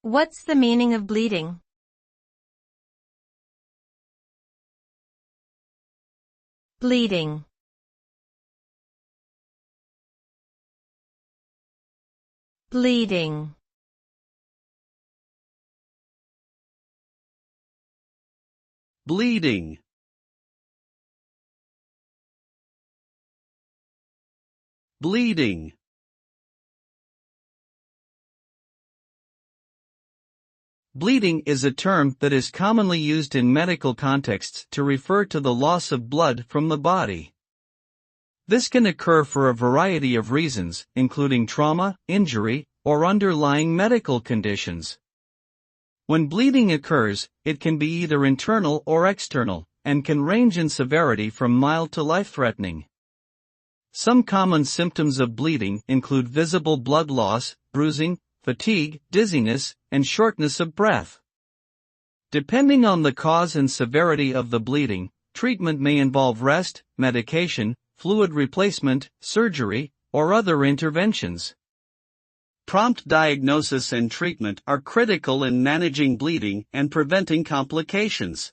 What's the meaning of bleeding? Bleeding. Bleeding. Bleeding. Bleeding. Bleeding is a term that is commonly used in medical contexts to refer to the loss of blood from the body. This can occur for a variety of reasons, including trauma, injury, or underlying medical conditions. When bleeding occurs, it can be either internal or external, and can range in severity from mild to life-threatening. Some common symptoms of bleeding include visible blood loss, bruising, fatigue, dizziness, and shortness of breath. Depending on the cause and severity of the bleeding, treatment may involve rest, medication, fluid replacement, surgery, or other interventions. Prompt diagnosis and treatment are critical in managing bleeding and preventing complications.